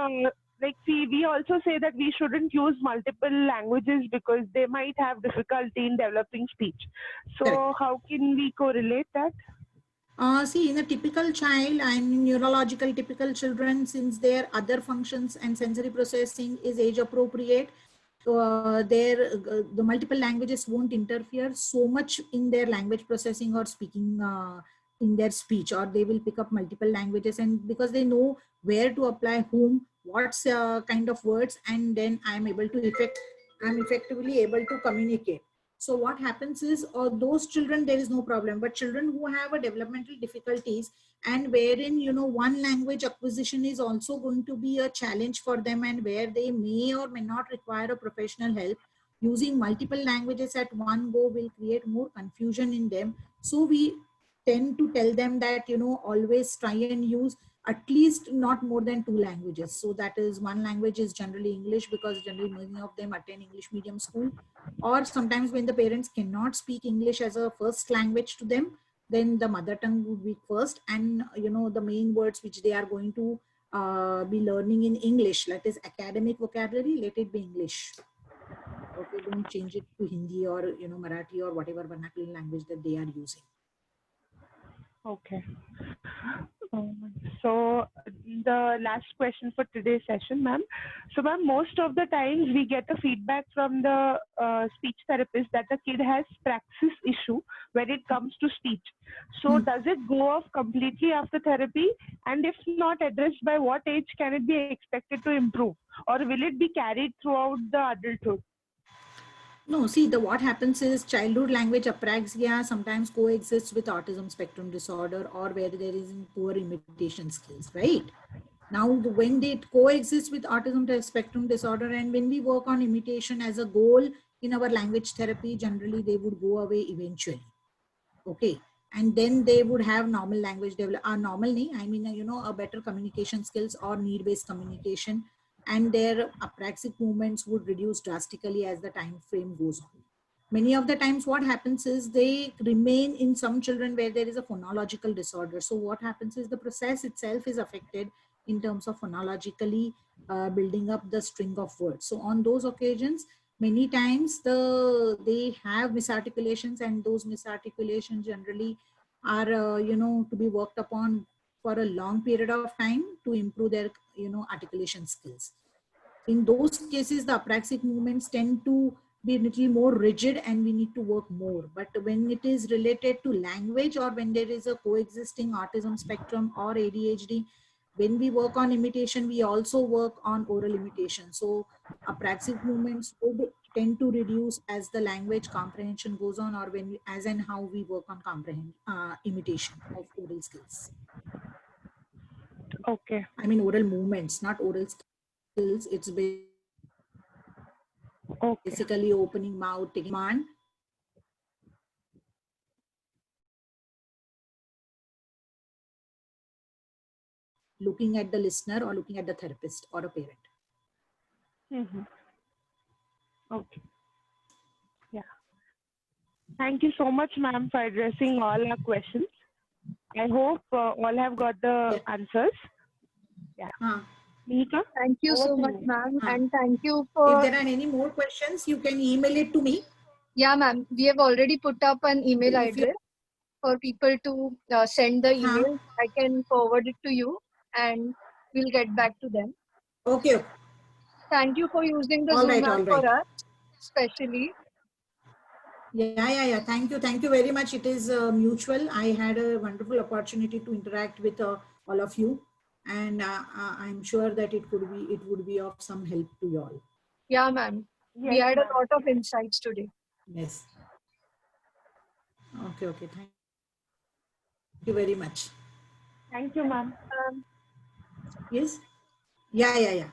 C: like, see, we also say that we shouldn't use multiple languages because they might have difficulty in developing speech. So
B: Correct.
C: how can we correlate that?
B: See, in a typical child, I mean, neurological typical children, since their other functions and sensory processing is age appropriate, the multiple languages won't interfere so much in their language processing or speaking in their speech, or they will pick up multiple languages, and because they know where to apply whom, what's kind of words, and then I'm effectively able to communicate. So what happens is, those children, there is no problem, but children who have a developmental difficulties and wherein, you know, one language acquisition is also going to be a challenge for them, and where they may or may not require a professional help, using multiple languages at one go will create more confusion in them. So we tend to tell them that, you know, always try and use at least not more than 2 languages. So that is, one language is generally English, because generally many of them attend English medium school, or sometimes when the parents cannot speak English as a first language to them, then the mother tongue would be first, and, you know, the main words which they are going to be learning in English, that is academic vocabulary, let it be English. Okay, don't change it to Hindi or, you know, Marathi or whatever vernacular language that they are using.
C: Okay. So the last question for today's session, ma'am. So, ma'am, most of the times we get a feedback from the speech therapist that the kid has praxis issue when it comes to speech. So does it go off completely after therapy? And if not addressed, by what age can it be expected to improve? Or will it be carried throughout the adulthood?
B: No, see, what happens is childhood language apraxia sometimes coexists with autism spectrum disorder, or where there is poor imitation skills, right? Now, when they coexist with autism spectrum disorder, and when we work on imitation as a goal in our language therapy, generally they would go away eventually. Okay. And then they would have normal language development, I mean, you know, a better communication skills or need-based communication, and their apraxic movements would reduce drastically as the time frame goes on. Many of the times what happens is they remain in some children where there is a phonological disorder. So what happens is the process itself is affected, in terms of phonologically building up the string of words. So on those occasions, many times they have misarticulations, and those misarticulations generally are to be worked upon for a long period of time to improve their articulation skills. In those cases, the apraxic movements tend to be a little more rigid and we need to work more. But when it is related to language, or when there is a coexisting autism spectrum or ADHD, when we work on imitation, we also work on oral imitation. So apraxic movements would tend to reduce as the language comprehension goes on, or when we, as and how we work on imitation of oral skills.
C: Okay.
B: I mean oral movements, not oral skills. It's basically opening mouth, taking command. Looking at the listener or looking at the therapist or a parent.
C: Mm-hmm. Okay. Yeah. Thank you so much, ma'am, for addressing all our questions. I hope all have got the answers. Yeah. Mihika,
A: thank you
C: over
A: so
C: to
A: much,
C: you.
A: ma'am, and thank you for.
B: If there are any more questions, you can email it to me.
A: Yeah, ma'am. We have already put up an email address for people to send the email. I can forward it to you, and we'll get back to them.
B: Okay.
A: Thank you for using the
B: All
A: Zoom
B: right,
A: app
B: all
A: for
B: right.
A: us, especially.
B: Yeah. Thank you very much. It is mutual. I had a wonderful opportunity to interact with all of you, and I'm sure that it would be of some help to you all.
A: Yeah, ma'am.
C: Yes,
A: We had a
C: ma'am.
A: lot of insights today.
B: Yes. Okay. Thank you very much.
C: Thank you, ma'am.
B: Yes. Yeah.